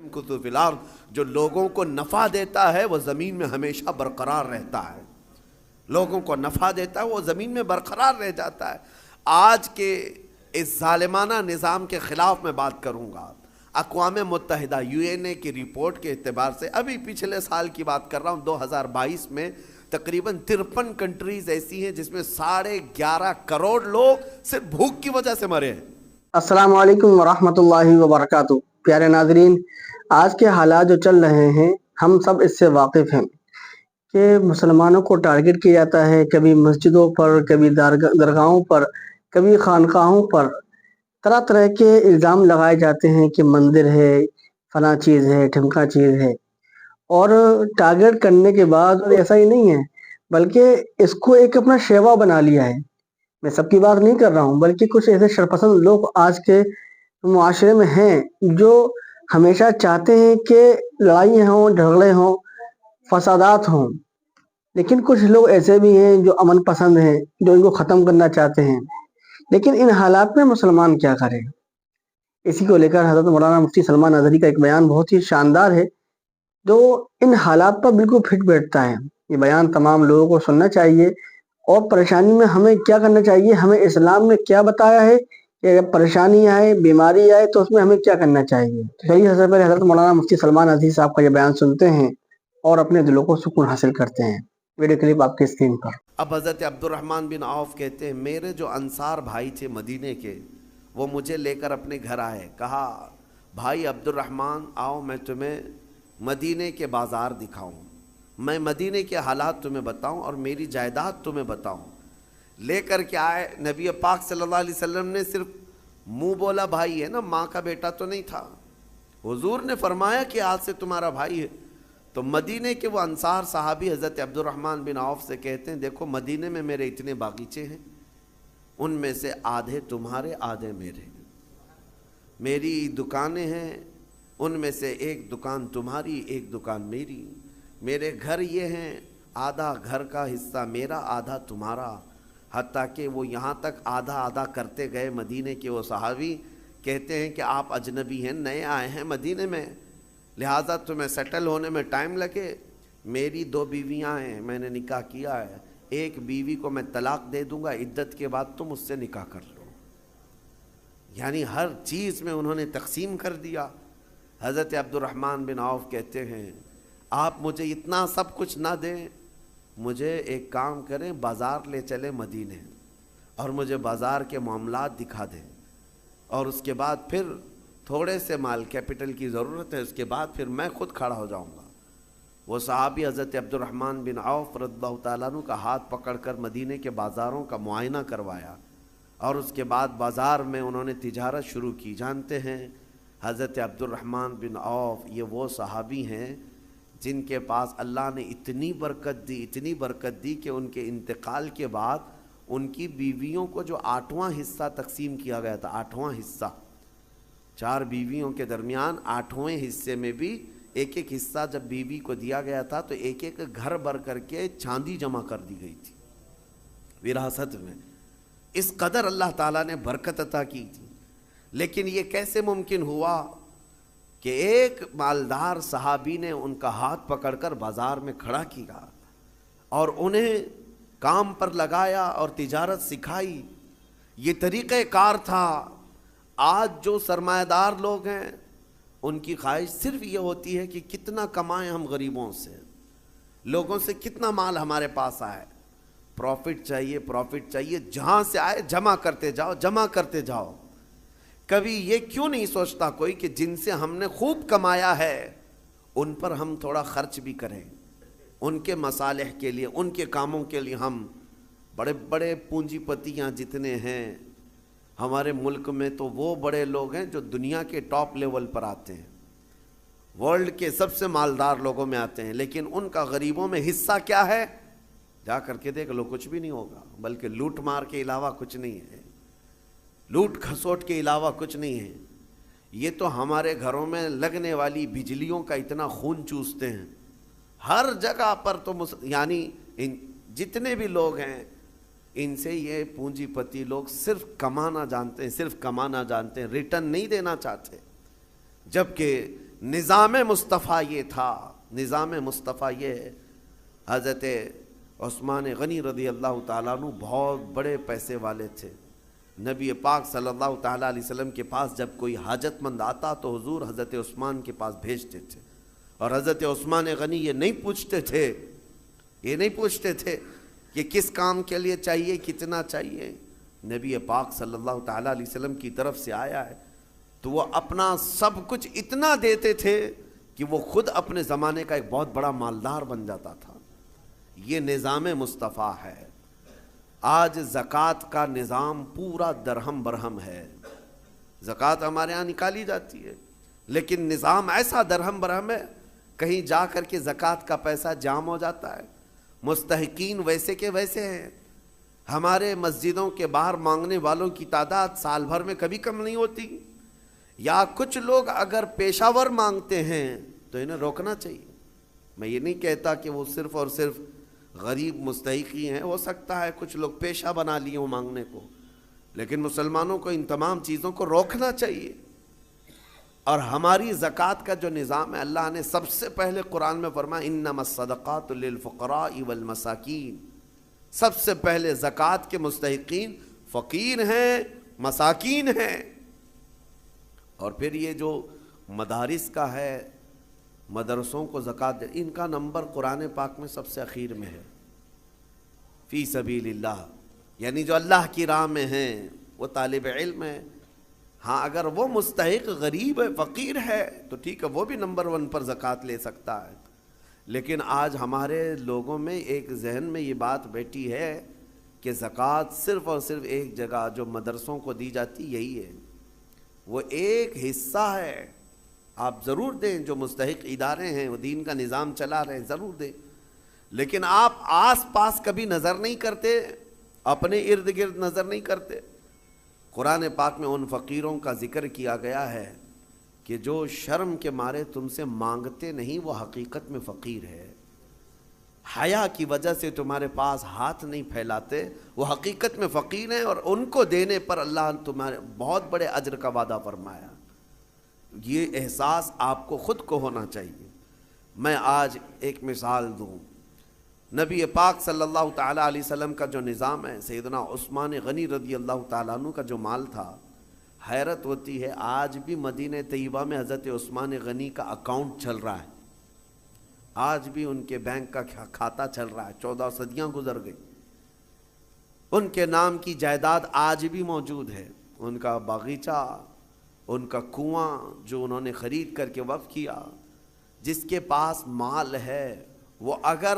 यमकुतु fill अर्द, जो लोगों को नफ़ा देता है वो ज़मीन में हमेशा बरकरार रहता है, लोगों को नफ़ा देता है वो ज़मीन में बरकरार रह जाता है। आज के इस ज़ालिमाना निज़ाम के ख़िलाफ़ मैं बात करूँगा। अक़वाम मुत्तहिदा UNA की रिपोर्ट के एतबार से, अभी पिछले साल की बात कर रहा हूँ, 2022 में तकरीबन 53 कंट्रीज़ ऐसी हैं जिसमें 11.5 करोड़ लोग सिर्फ भूख की वजह से मरे हैं। अस्सलाम वालेकुम वरहमतुल्लाहि वबरकातुहू। प्यारे नाज़रीन, आज के हालात जो चल रहे हैं हम सब इससे वाकिफ़ हैं कि मुसलमानों को टारगेट किया जाता है, कभी मस्जिदों पर, कभी दरगाहों पर, कभी खानकाहों पर तरह तरह के इल्ज़ाम लगाए जाते हैं कि मंदिर है, फलां चीज़ है, ढिमका चीज़ है। और टारगेट करने के बाद ऐसा ही नहीं है, बल्कि इसको एक अपना शेवा बना लिया है। मैं सबकी बात नहीं कर रहा हूँ, बल्कि कुछ ऐसे शरपसंद लोग आज के मुआशरे में हैं जो हमेशा चाहते हैं कि लड़ाई हों, झगड़े हों, फसादात हों। लेकिन कुछ लोग ऐसे भी हैं जो अमन पसंद हैं, जो इनको ख़त्म करना चाहते हैं। लेकिन इन हालात में मुसलमान क्या करें? इसी को लेकर हज़रत मौलाना मुफ्ती सलमान अज़हरी का एक बयान बहुत ही शानदार है जो इन हालात पर बिल्कुल फिट बैठता है। ये बयान तमाम लोगों को सुनना चाहिए। और परेशानी में हमें क्या करना चाहिए, हमें इस्लाम ने क्या बताया है कि अगर परेशानी आए, बीमारी आए तो उसमें हमें क्या करना चाहिए। चलिए सबसे पहले हज़रत मौलाना मुफ्ती सलमान अज़हरी साहब का ये बयान सुनते हैं और अपने दिलों को सुकून हासिल करते हैं। वीडियो क्लिप आपकी स्क्रीन पर। अब हज़रत अब्दुर्रहमान बिन औफ कहते हैं, मेरे जो अंसार भाई थे मदीने के, वो मुझे लेकर अपने घर आए, कहा भाई अब्दुर्रहमान आओ मैं तुम्हें मदीने के बाज़ार दिखाऊं, मैं मदीने के हालात तुम्हें बताऊं और मेरी जायदाद तुम्हें बताऊं। लेकर के आए। नबी पाक सल्लल्लाहु अलैहि वसल्लम ने सिर्फ मुंह बोला भाई है ना, माँ का बेटा तो नहीं था। हुजूर ने फरमाया कि आज से तुम्हारा भाई है। तो मदीने के वो अंसार सहाबी हज़रत अब्दुर्रहमान बिन औफ से कहते हैं, देखो मदीने में मेरे इतने बागीचे हैं, उनमें से आधे तुम्हारे आधे मेरे, मेरी दुकानें हैं, उनमें से एक दुकान तुम्हारी एक दुकान मेरी, मेरे घर ये हैं, आधा घर का हिस्सा मेरा आधा तुम्हारा। हत्ता कि वो यहाँ तक आधा आधा करते गए। मदीने के वो सहाबी कहते हैं कि आप अजनबी हैं, नए आए हैं मदीने में, लिहाजा तुम्हें सेटल होने में टाइम लगे। मेरी 2 बीवियाँ हैं, मैंने निकाह किया है, एक बीवी को मैं तलाक दे दूंगा, इद्दत के बाद तुम उससे निकाह कर लो। यानी हर चीज़ में उन्होंने तकसीम कर दिया। हज़रत अब्दुर्रहमान बिन औफ कहते हैं, आप मुझे इतना सब कुछ ना दें, मुझे एक काम करें, बाज़ार ले चले मदीने और मुझे बाज़ार के मामलात दिखा दें, और उसके बाद फिर थोड़े से माल कैपिटल की ज़रूरत है, उसके बाद फिर मैं खुद खड़ा हो जाऊंगा। वो सहाबी हज़रत अब्दुर्रहमान बिन औफ रज़ियल्लाहु तआला अन्हु का हाथ पकड़कर मदीने के बाज़ारों का मुआयना करवाया और उसके बाद बाज़ार में उन्होंने तिजारत शुरू की। जानते हैं हज़रत अब्दुर्रहमान बिन औफ ये वो सहाबी हैं जिनके पास अल्लाह ने इतनी बरकत दी कि उनके इंतकाल के बाद उनकी बीवियों को जो 8वां हिस्सा तकसीम किया गया था, 8वां हिस्सा, 4 बीवियों के दरमियान 8वें हिस्से में भी एक एक हिस्सा जब बीवी को दिया गया था तो एक एक घर भर करके चांदी जमा कर दी गई थी विरासत में। इस कदर अल्लाह ताला ने बरकत अता की थी। लेकिन ये कैसे मुमकिन हुआ कि एक मालदार सहाबी ने उनका हाथ पकड़कर बाज़ार में खड़ा किया और उन्हें काम पर लगाया और तिजारत सिखाई। ये तरीक़े कार था। आज जो सरमायादार लोग हैं उनकी ख्वाहिश सिर्फ ये होती है कि कितना कमाएं हम गरीबों से, लोगों से कितना माल हमारे पास आए, प्रॉफिट चाहिए, जहाँ से आए जमा करते जाओ। कभी ये क्यों नहीं सोचता कोई कि जिनसे हमने खूब कमाया है उन पर हम थोड़ा खर्च भी करें, उनके मसालेह के लिए, उनके कामों के लिए। हम बड़े बड़े पूंजीपतियाँ जितने हैं हमारे मुल्क में, तो वो बड़े लोग हैं जो दुनिया के टॉप लेवल पर आते हैं, वर्ल्ड के सबसे मालदार लोगों में आते हैं, लेकिन उनका गरीबों में हिस्सा क्या है जा करके देख लो, कुछ भी नहीं होगा, बल्कि लूट मार के अलावा कुछ नहीं है, लूट खसोट के अलावा कुछ नहीं है। ये तो हमारे घरों में लगने वाली बिजलियों का इतना खून चूसते हैं हर जगह पर। तो यानी इन जितने भी लोग हैं इनसे ये पूंजीपति लोग सिर्फ कमाना जानते हैं, रिटर्न नहीं देना चाहते। जबकि نظام مصطفیٰ یہ تھا، نظام مصطفیٰ یہ ہے۔ حضرت عثمان غنی رضی اللہ تعالیٰ عنہ بہت بڑے پیسے والے تھے۔ نبی پاک صلی اللہ تعالیٰ علیہ وسلم کے پاس جب کوئی حاجت مند آتا تو حضور حضرت عثمان کے پاس بھیجتے تھے، اور حضرت عثمان غنی یہ نہیں پوچھتے تھے کہ کس کام کے لیے چاہیے، کتنا چاہیے۔ نبی پاک صلی اللہ تعالیٰ علیہ وسلم کی طرف سے آیا ہے تو وہ اپنا سب کچھ اتنا دیتے تھے کہ وہ خود اپنے زمانے کا ایک بہت بڑا مالدار بن جاتا تھا۔ یہ نظام مصطفیٰ ہے۔ آج زکوٰۃ کا نظام پورا درہم برہم ہے۔ زکوٰۃ ہمارے ہاں نکالی جاتی ہے، لیکن نظام ایسا درہم برہم ہے، کہیں جا کر کے زکوٰۃ کا پیسہ جام ہو جاتا ہے۔ مستحقین ویسے کے ویسے ہیں۔ ہمارے مسجدوں کے باہر مانگنے والوں کی تعداد سال بھر میں کبھی کم نہیں ہوتی، یا کچھ لوگ اگر پیشہ ور مانگتے ہیں تو انہیں روکنا چاہیے۔ میں یہ نہیں کہتا کہ وہ صرف اور صرف غریب مستحقی ہیں، ہو سکتا ہے کچھ لوگ پیشہ بنا لیے ہوں مانگنے کو، لیکن مسلمانوں کو ان تمام چیزوں کو روکنا چاہیے۔ اور ہماری زکوٰۃ کا جو نظام ہے، اللہ نے سب سے پہلے قرآن میں فرمایا انما الصدقات للفقراء والمساکین، سب سے پہلے زکوٰۃ کے مستحقین فقیر ہیں، مساکین ہیں۔ اور پھر یہ جو مدارس کا ہے، مدرسوں کو زکوٰۃ، ان کا نمبر قرآن پاک میں سب سے اخیر میں ہے، فی سبیل اللہ، یعنی جو اللہ کی راہ میں ہیں، وہ طالب علم ہے۔ ہاں اگر وہ مستحق غریب ہے، فقیر ہے، تو ٹھیک ہے، وہ بھی نمبر 1 پر زکوٰۃ لے سکتا ہے۔ لیکن آج ہمارے لوگوں میں ایک ذہن میں یہ بات بیٹھی ہے کہ زکوٰۃ صرف اور صرف ایک جگہ جو مدرسوں کو دی جاتی یہی ہے، وہ ایک حصہ ہے۔ آپ ضرور دیں، جو مستحق ادارے ہیں وہ دین کا نظام چلا رہے ہیں، ضرور دیں، لیکن آپ آس پاس کبھی نظر نہیں کرتے، اپنے ارد گرد نظر نہیں کرتے۔ قرآن پاک میں ان فقیروں کا ذکر کیا گیا ہے کہ جو شرم کے مارے تم سے مانگتے نہیں، وہ حقیقت میں فقیر ہے۔ حیا کی وجہ سے تمہارے پاس ہاتھ نہیں پھیلاتے، وہ حقیقت میں فقیر ہیں، اور ان کو دینے پر اللہ نے تمہارے بہت بڑے اجر کا وعدہ فرمایا۔ یہ احساس آپ کو خود کو ہونا چاہیے۔ میں آج ایک مثال دوں، نبی پاک صلی اللہ تعالیٰ علیہ وسلم کا جو نظام ہے، سیدنا عثمان غنی رضی اللہ تعالیٰ عنہ کا جو مال تھا، حیرت ہوتی ہے آج بھی مدینہ طیبہ میں حضرت عثمان غنی کا اکاؤنٹ چل رہا ہے، آج بھی ان کے بینک کا کھاتہ چل رہا ہے، 14 صدیاں گزر گئی، ان کے نام کی جائیداد آج بھی موجود ہے، ان کا باغیچہ، ان کا کنواں جو انہوں نے خرید کر کے وقف کیا۔ جس کے پاس مال ہے وہ اگر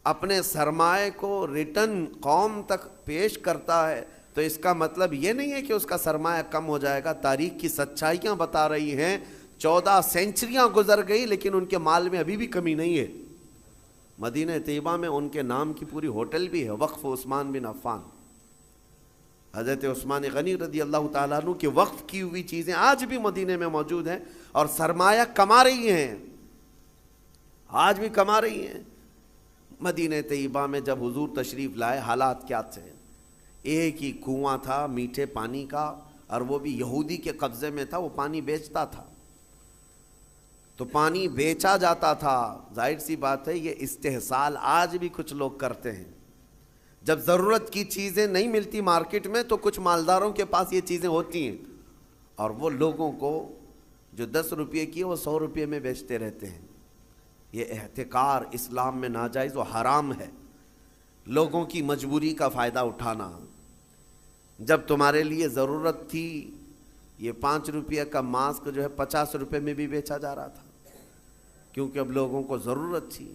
اپنے سرمائے کو ریٹرن قوم تک پیش کرتا ہے تو اس کا مطلب یہ نہیں ہے کہ اس کا سرمایہ کم ہو جائے گا۔ تاریخ کی سچائیاں بتا رہی ہیں 14 سینچریاں گزر گئی لیکن ان کے مال میں ابھی بھی کمی نہیں ہے۔ مدینہ طیبہ میں ان کے نام کی پوری ہوٹل بھی ہے، وقف عثمان بن عفان۔ حضرت عثمان غنی رضی اللہ تعالیٰ عنہ کے وقف کی ہوئی چیزیں آج بھی مدینے میں موجود ہیں اور سرمایہ کما رہی ہیں، آج بھی کما رہی ہیں۔ مدینہ طیبہ میں جب حضور تشریف لائے حالات کیا تھے؟ ایک ہی کنواں تھا میٹھے پانی کا، اور وہ بھی یہودی کے قبضے میں تھا، وہ پانی بیچتا تھا، تو پانی بیچا جاتا تھا۔ ظاہر سی بات ہے یہ استحصال آج بھی کچھ لوگ کرتے ہیں۔ جب ضرورت کی چیزیں نہیں ملتی مارکیٹ میں تو کچھ مالداروں کے پاس یہ چیزیں ہوتی ہیں، اور وہ لوگوں کو جو 10 روپے کی وہ 100 روپے میں بیچتے رہتے ہیں۔ یہ احتکار اسلام میں ناجائز و حرام ہے، لوگوں کی مجبوری کا فائدہ اٹھانا۔ جب تمہارے لیے ضرورت تھی، یہ 5 روپے کا ماسک جو ہے 50 روپے میں بھی بیچا جا رہا تھا، کیونکہ اب لوگوں کو ضرورت تھی۔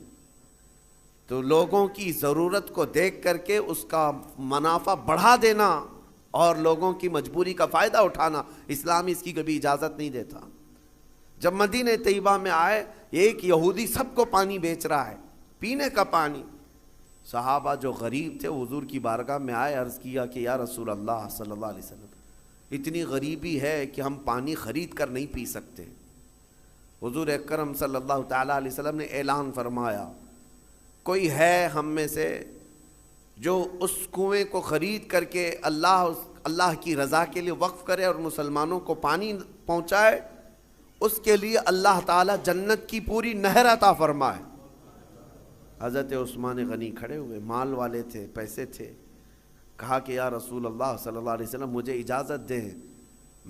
تو لوگوں کی ضرورت کو دیکھ کر کے اس کا منافع بڑھا دینا اور لوگوں کی مجبوری کا فائدہ اٹھانا، اسلام اس کی کبھی اجازت نہیں دیتا۔ جب مدینہ طیبہ میں آئے، ایک یہودی سب کو پانی بیچ رہا ہے، پینے کا پانی۔ صحابہ جو غریب تھے حضور کی بارگاہ میں آئے، عرض کیا کہ یا رسول اللہ صلی اللہ علیہ وسلم، اتنی غریبی ہے کہ ہم پانی خرید کر نہیں پی سکتے۔ حضور اکرم صلی اللہ تعالیٰ علیہ وسلم نے اعلان فرمایا، کوئی ہے ہم میں سے جو اس کنویں کو خرید کر کے اللہ کی رضا کے لیے وقف کرے اور مسلمانوں کو پانی پہنچائے؟ اس کے لیے اللہ تعالیٰ جنت کی پوری نہر عطا فرمائے۔ حضرت عثمان غنی کھڑے ہوئے، مال والے تھے، پیسے تھے، کہا کہ یا رسول اللہ صلی اللہ علیہ وسلم مجھے اجازت دیں،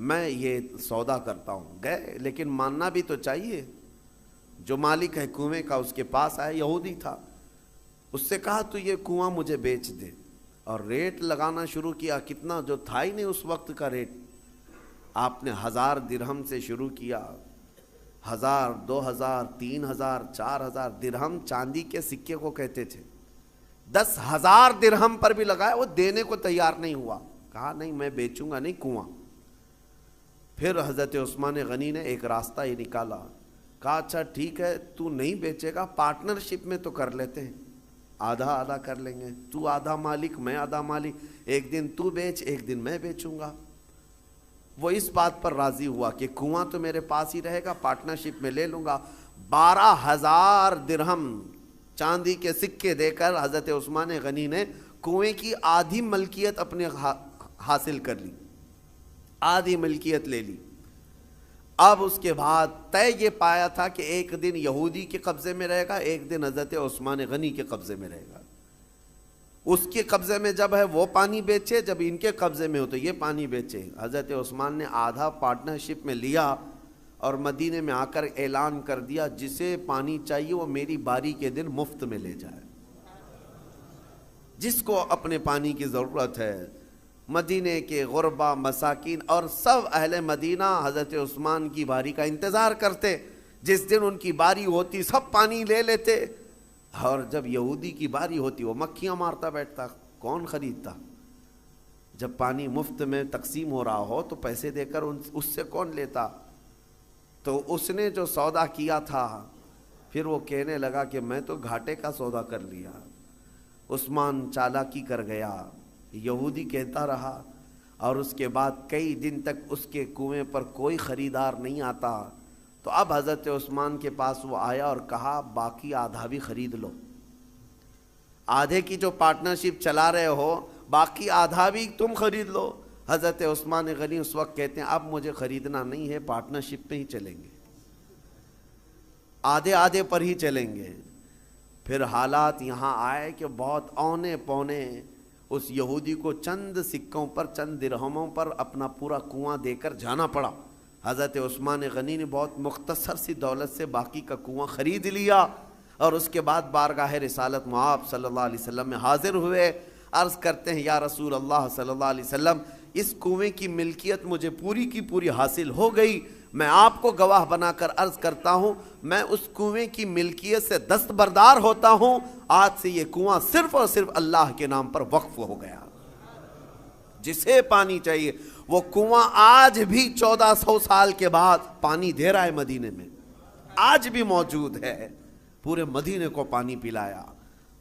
میں یہ سودا کرتا ہوں۔ گئے، لیکن ماننا بھی تو چاہیے۔ جو مالک ہے کنویں کا اس کے پاس آیا، یہودی تھا، اس سے کہا تو یہ کنواں مجھے بیچ دے، اور ریٹ لگانا شروع کیا۔ کتنا، جو تھا ہی نہیں اس وقت کا ریٹ، آپ نے 1000 درہم سے شروع کیا، 1000، 2000، 3000، 4000 درہم چاندی کے سکے کو کہتے تھے۔ 10,000 درہم پر بھی لگایا، وہ دینے کو تیار نہیں ہوا، کہا نہیں میں بیچوں گا نہیں کنواں۔ پھر حضرت عثمان غنی نے ایک راستہ یہ نکالا، کہا اچھا ٹھیک ہے تو نہیں بیچے گا، پارٹنرشپ میں تو کر لیتے ہیں، آدھا آدھا کر لیں گے، تو آدھا مالک میں آدھا مالک، ایک دن تو بیچ ایک دن میں بیچوں گا۔ وہ اس بات پر راضی ہوا کہ کنواں تو میرے پاس ہی رہے گا، پارٹنرشپ میں لے لوں گا۔ 12,000 درہم چاندی کے سکے دے کر حضرت عثمان غنی نے کنویں کی آدھی ملکیت اپنے حاصل کر لی، آدھی ملکیت لے لی۔ اب اس کے بعد طے یہ پایا تھا کہ ایک دن یہودی کے قبضے میں رہے گا، ایک دن حضرت عثمان غنی کے قبضے میں رہے گا۔ اس کے قبضے میں جب ہے وہ پانی بیچے، جب ان کے قبضے میں ہو تو یہ پانی بیچے۔ حضرت عثمان نے آدھا پارٹنرشپ میں لیا اور مدینے میں آ کر اعلان کر دیا جسے پانی چاہیے وہ میری باری کے دن مفت میں لے جائے، جس کو اپنے پانی کی ضرورت ہے۔ مدینے کے غربا، مساکین اور سب اہل مدینہ حضرت عثمان کی باری کا انتظار کرتے، جس دن ان کی باری ہوتی سب پانی لے لیتے، اور جب یہودی کی باری ہوتی وہ مکھیاں مارتا بیٹھتا، کون خریدتا؟ جب پانی مفت میں تقسیم ہو رہا ہو تو پیسے دے کر اس سے کون لیتا؟ تو اس نے جو سودا کیا تھا پھر وہ کہنے لگا کہ میں تو گھاٹے کا سودا کر لیا۔ عثمان چالاکی کر گیا، یہودی کہتا رہا، اور اس کے بعد کئی دن تک اس کے کنویں پر کوئی خریدار نہیں آتا۔ تو اب حضرت عثمان کے پاس وہ آیا اور کہا باقی آدھا بھی خرید لو، آدھے کی جو پارٹنرشپ چلا رہے ہو باقی آدھا بھی تم خرید لو۔ حضرت عثمان غنی اس وقت کہتے ہیں اب مجھے خریدنا نہیں ہے، پارٹنرشپ پہ ہی چلیں گے، آدھے آدھے پر ہی چلیں گے۔ پھر حالات یہاں آئے کہ بہت اونے پونے اس یہودی کو چند سکوں پر، چند درہموں پر اپنا پورا کنواں دے کر جانا پڑا۔ حضرت عثمان غنی نے بہت مختصر سی دولت سے باقی کا کنواں خرید لیا، اور اس کے بعد بارگاہ رسالت مآب صلی اللہ علیہ وسلم میں حاضر ہوئے۔ عرض کرتے ہیں یا رسول اللہ صلی اللہ علیہ وسلم اس کنویں کی ملکیت مجھے پوری کی پوری حاصل ہو گئی، میں آپ کو گواہ بنا کر عرض کرتا ہوں میں اس کنویں کی ملکیت سے دستبردار ہوتا ہوں، آج سے یہ کنواں صرف اور صرف اللہ کے نام پر وقف ہو گیا۔ جسے پانی چاہیے وہ کنواں آج بھی 1400 سال کے بعد پانی دے رہا ہے، مدینے میں آج بھی موجود ہے، پورے مدینے کو پانی پلایا۔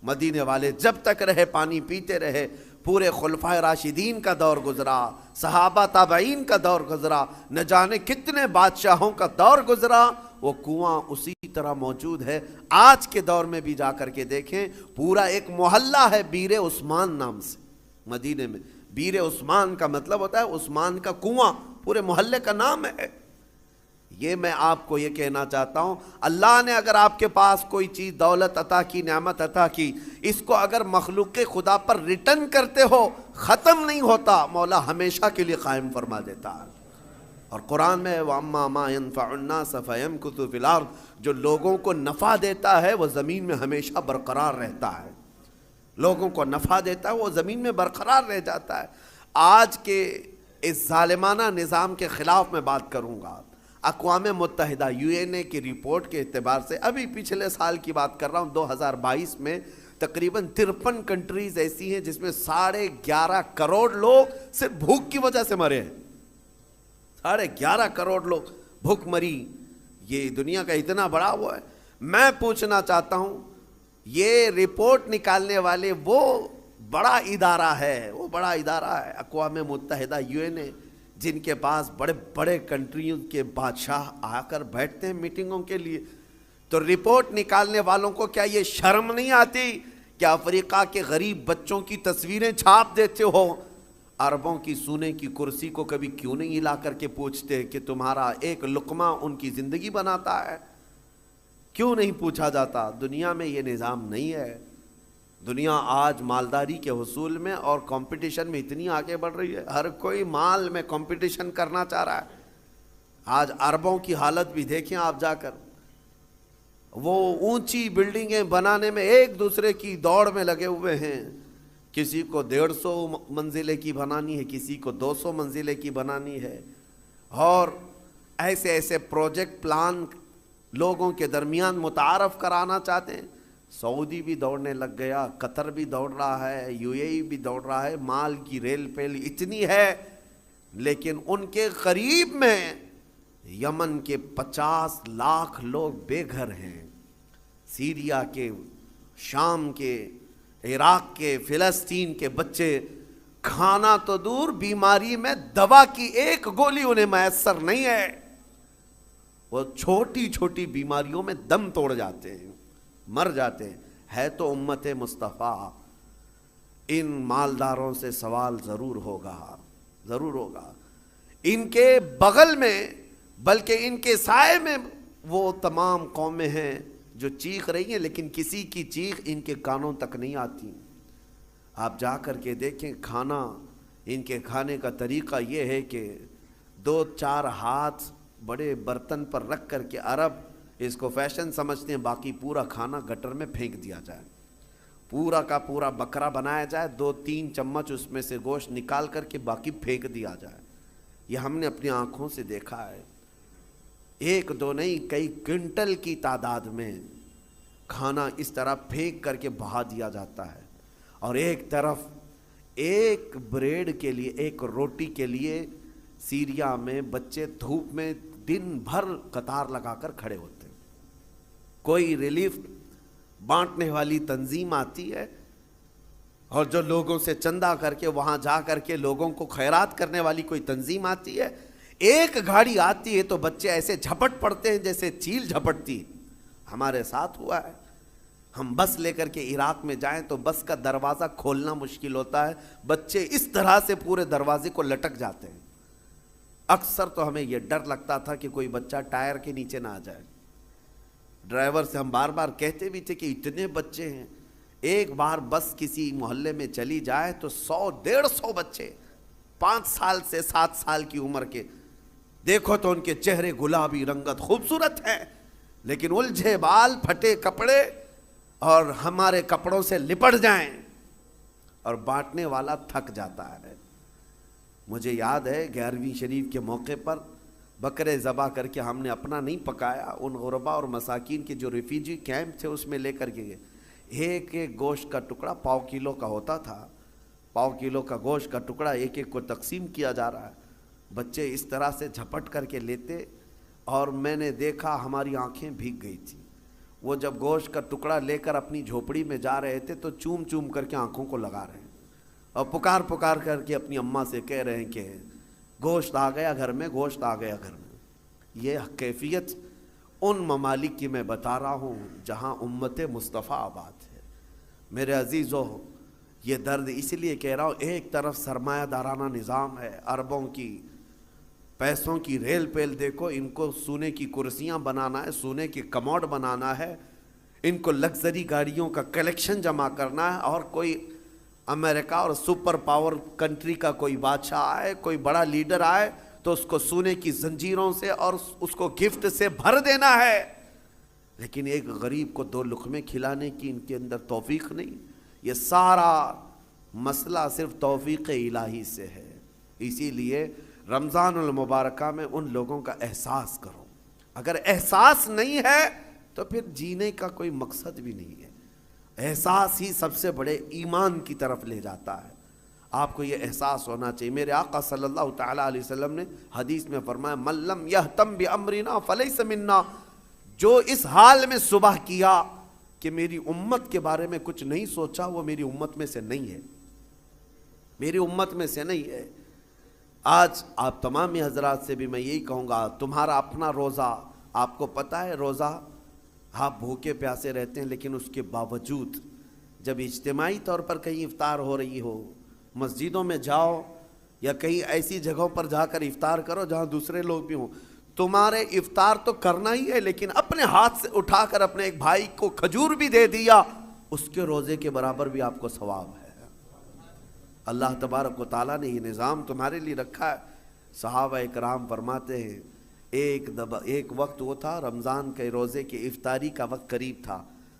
مدینے والے جب تک رہے پانی پیتے رہے، پورے خلفائے راشدین کا دور گزرا، صحابہ تابعین کا دور گزرا، نہ جانے کتنے بادشاہوں کا دور گزرا، وہ کنواں اسی طرح موجود ہے۔ آج کے دور میں بھی جا کر کے دیکھیں، پورا ایک محلہ ہے بیر عثمان نام سے مدینے میں۔ بیر عثمان کا مطلب ہوتا ہے عثمان کا کنواں، پورے محلے کا نام ہے۔ یہ میں آپ کو یہ کہنا چاہتا ہوں، اللہ نے اگر آپ کے پاس کوئی چیز دولت عطا کی، نعمت عطا کی، اس کو اگر مخلوق خدا پر ریٹرن کرتے ہو ختم نہیں ہوتا، مولا ہمیشہ کے لیے قائم فرما دیتا ہے۔ اور قرآن میں وَأَمَّا مَا يَنْفَعُ النَّاسَ فَيَمْكُثُ فِي الْأَرْضِ، جو لوگوں کو نفع دیتا ہے وہ زمین میں ہمیشہ برقرار رہتا ہے، لوگوں کو نفع دیتا ہے وہ زمین میں برقرار رہ جاتا ہے۔ آج کے اس ظالمانہ نظام کے خلاف میں بات کروں گا۔ اقوام متحدہ UN کی رپورٹ کے اعتبار سے، ابھی پچھلے سال کی بات کر رہا ہوں، 2022 میں تقریباً 53 کنٹریز ایسی ہیں جس میں 11.5 کروڑ لوگ صرف بھوک کی وجہ سے مرے ہیں۔ 11.5 کروڑ لوگ بھوک مری، یہ دنیا کا اتنا بڑا وہ ہے۔ میں پوچھنا چاہتا ہوں یہ رپورٹ نکالنے والے وہ بڑا ادارہ ہے، اقوام متحدہ UN، جن کے پاس بڑے بڑے کنٹریوں کے بادشاہ آ کر بیٹھتے ہیں میٹنگوں کے لیے، تو رپورٹ نکالنے والوں کو کیا یہ شرم نہیں آتی کہ افریقہ کے غریب بچوں کی تصویریں چھاپ دیتے ہو، अरबों की सोने की कुर्सी को कभी क्यों नहीं हिला करके पूछते कि तुम्हारा एक लुकमा उनकी ज़िंदगी बनाता है? क्यों नहीं पूछा जाता? दुनिया में ये निज़ाम नहीं है। दुनिया आज मालदारी के हुसूल में और कंपटीशन में इतनी आगे बढ़ रही है, हर कोई माल में कंपटीशन करना चाह रहा है। आज अरबों की हालत भी देखें आप जाकर, वो ऊंची बिल्डिंगें बनाने में एक दूसरे की दौड़ में लगे हुए हैं। किसी को 150 मंजिले की बनानी है, किसी को 200 मंजिले की बनानी है, और ऐसे ऐसे प्रोजेक्ट प्लान लोगों के दरमियान मुतारफ़ कराना चाहते हैं। सऊदी भी दौड़ने लग गया, कतर भी दौड़ रहा है, यूएई भी दौड़ रहा है। माल की रेल पेल इतनी है, लेकिन उनके करीब में यमन के 50 लाख लोग बेघर हैं। सीरिया के, शाम के, इराक के, फिलिस्तीन के बच्चे खाना तो दूर, बीमारी में दवा की एक गोली उन्हें मैसर नहीं है। वो छोटी छोटी बीमारियों में दम तोड़ जाते हैं, मर जाते हैं। है तो उम्मत मुस्तफ़ा। इन मालदारों से सवाल ज़रूर होगा, ज़रूर होगा। इनके बगल में, बल्कि इनके साए में वो तमाम कौमें हैं जो चीख रही हैं, लेकिन किसी की चीख इनके कानों तक नहीं आती। आप जा कर के देखें, खाना इनके खाने का तरीक़ा ये है कि 2-4 हाथ बड़े बर्तन पर रख कर के अरब इसको फैशन समझते हैं, बाकी पूरा खाना गटर में फेंक दिया जाए। पूरा का पूरा बकरा बनाया जाए, 2-3 चम्मच उसमें से गोश्त निकाल करके बाकी फेंक दिया जाए। ये हमने अपनी आँखों से देखा है। 1-2 नहीं, कई क्विंटल की तादाद में खाना इस तरह फेंक करके बहा दिया जाता है। और एक तरफ एक ब्रेड के लिए, एक रोटी के लिए सीरिया में बच्चे धूप में दिन भर कतार लगाकर खड़े होते हैं। कोई रिलीफ बांटने वाली तंजीम आती है, और जो लोगों से चंदा करके वहाँ जा करके लोगों को खैरात करने वाली कोई तंजीम आती है। एक गाड़ी आती है तो बच्चे ऐसे झपट पड़ते हैं जैसे चील झपटती। हमारे साथ हुआ है। हम बस लेकर के इराक में जाएं तो बस का दरवाज़ा खोलना मुश्किल होता है, बच्चे इस तरह से पूरे दरवाजे को लटक जाते हैं। अक्सर तो हमें यह डर लगता था कि कोई बच्चा टायर के नीचे ना आ जाए। ड्राइवर से हम बार बार कहते भी थे कि इतने बच्चे हैं, एक बार बस किसी मोहल्ले में चली जाए तो 100-150 बच्चे 5 साल से 7 साल की उम्र के, देखो तो उनके चेहरे गुलाबी रंगत खूबसूरत हैं, लेकिन उलझे बाल, फटे कपड़े, और हमारे कपड़ों से लिपट जाएं, और बांटने वाला थक जाता है। मुझे याद है 11वीं शरीफ के मौके पर बकरे ज़बा करके हमने अपना नहीं पकाया, उन गुरबा और मसाकीन के जो रिफ्यूजी कैंप थे उसमें लेकर के गए। एक एक गोश्त का टुकड़ा 1/4 किलो का होता था। 1/4 किलो का गोश्त का टुकड़ा एक एक को तकसीम किया जा रहा है। बच्चे इस तरह से झपट करके लेते, और मैंने देखा हमारी आंखें भीग गई थी। वो जब गोश्त का टुकड़ा लेकर अपनी झोपड़ी में जा रहे थे तो चूम चूम करके आंखों को लगा रहे हैं, और पुकार पुकार करके अपनी अम्मा से कह रहे हैं कि गोश्त आ गया घर में, गोश्त आ गया घर में। ये कैफियत उन ममालिक की मैं बता रहा हूँ जहाँ उम्मत मुस्तफ़ा आबाद है। मेरे अजीज़ों, ये दर्द इसलिए कह रहा हूँ, एक तरफ सरमायादाराना निज़ाम है, अरबों की पैसों की रेल पेल देखो, इनको सोने की कुर्सियाँ बनाना है, सोने की कमोड बनाना है, इनको लग्जरी गाड़ियों का कलेक्शन जमा करना है, और कोई अमेरिका और सुपर पावर कंट्री का कोई बादशाह आए, कोई बड़ा लीडर आए तो उसको सोने की जंजीरों से और उसको गिफ्ट से भर देना है। लेकिन एक गरीब को 2 लुक़मे खिलाने की इनके अंदर तौफीक नहीं। ये सारा मसला सिर्फ तौफीक इलाही से है। इसीलिए रमज़ानुल मुबारका में उन लोगों का एहसास करो। अगर एहसास नहीं है तो फिर जीने का कोई मकसद भी नहीं है। एहसास ही सबसे बड़े ईमान की तरफ ले जाता है। आपको ये एहसास होना चाहिए। मेरे आका सल्लल्लाहु तआला अलैहि वसल्लम ने हदीस में फरमाया, मल्लम यहतम बि अमरिना फलैस मिन्ना, जो इस हाल में सुबह किया कि मेरी उम्मत के बारे में कुछ नहीं सोचा, वो मेरी उम्मत में से नहीं है, मेरी उम्मत में से नहीं है। आज आप तमाम हजरात से भी मैं यही कहूँगा, तुम्हारा अपना रोज़ा, आपको पता है रोज़ा आप भूखे प्यासे रहते हैं, लेकिन उसके बावजूद जब इज्तिमाई तौर पर कहीं इफ्तार हो रही हो, मस्जिदों में जाओ या कहीं ऐसी जगहों पर जाकर इफ्तार करो जहाँ दूसरे लोग भी हों। तुम्हारे इफ्तार तो करना ही है, लेकिन अपने हाथ से उठाकर अपने एक भाई को खजूर भी दे दिया, उसके रोज़े के बराबर भी आपको सवाब है। अल्लाह तबारक व तआला ने ये निज़ाम तुम्हारे लिए रखा है। सहाबा इकराम फरमाते हैं, एक वक्त वो था, रमज़ान के रोज़े की इफ्तारी का वक्त करीब था।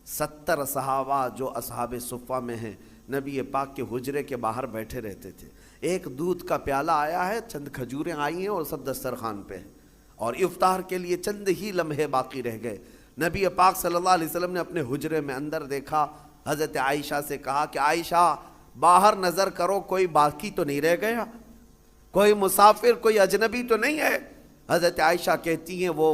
70 सहाबा जो असहाबे सुफ़ा में हैं, नबी पाक के हुजरे के बाहर बैठे रहते थे। एक दूध का प्याला आया है, चंद खजूरें आई हैं और सब दस्तरखान पे है, और इफ्तार के लिए चंद ही लम्हे बाकी रह गए। नबी पाक सल्लल्लाहु अलैहि वसल्लम ने अपने हुजरे में अंदर देखा, हज़रत आयशा से कहा कि आयशा बाहर नज़र करो, कोई बाकी तो नहीं रह गया, कोई मुसाफिर, कोई अजनबी तो नहीं है। हज़रत आयशा कहती हैं वो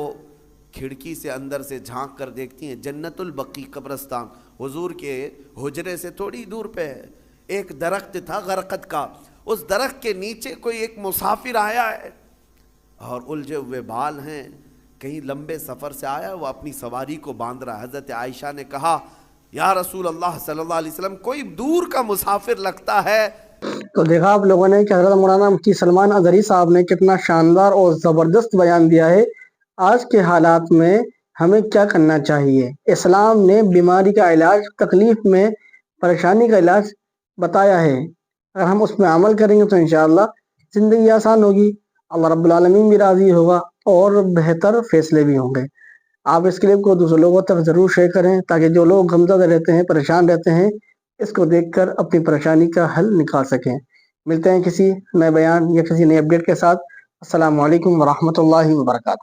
खिड़की से अंदर से झांक कर देखती हैं, जन्नतुल बकी कब्रस्तान हुजूर के हुजरे से थोड़ी दूर पे है, एक दरख्त था गरकत का, उस दरख्त के नीचे कोई एक मुसाफिर आया है और उलझे हुए बाल हैं, कहीं लंबे सफ़र से आया, वो अपनी सवारी को बांध रहा है। हज़रत आयशा ने कहा, या रसूल अल्लाह सल्लल्लाहु अलैहि वसल्लम, कोई दूर का मुसाफिर लगता है। तो देखा आप लोगों ने कि हज़रत मौलाना मुफ्ती सलमान अज़हरी साहब ने कितना शानदार और ज़बरदस्त बयान दिया है। आज के हालात में हमें क्या करना चाहिए। इस्लाम ने बीमारी का इलाज, तकलीफ़ में परेशानी का इलाज बताया है। अगर हम उस पर अमल करेंगे तो इंशाअल्लाह ज़िंदगी आसान होगी, अल्लाह रब्बुल आलमीन भी राज़ी होगा और बेहतर फ़ैसले भी होंगे। आप इस क्लिप को दूसरे लोगों तक ज़रूर शेयर करें, ताकि जो लोग गमज़दा रहते हैं, परेशान रहते हैं, इसको देखकर अपनी परेशानी का हल निकाल सकें। मिलते हैं किसी नए बयान या किसी नए अपडेट के साथ। अस्सलामु अलैकुम व रहमतुल्लाहि व बरकातहू।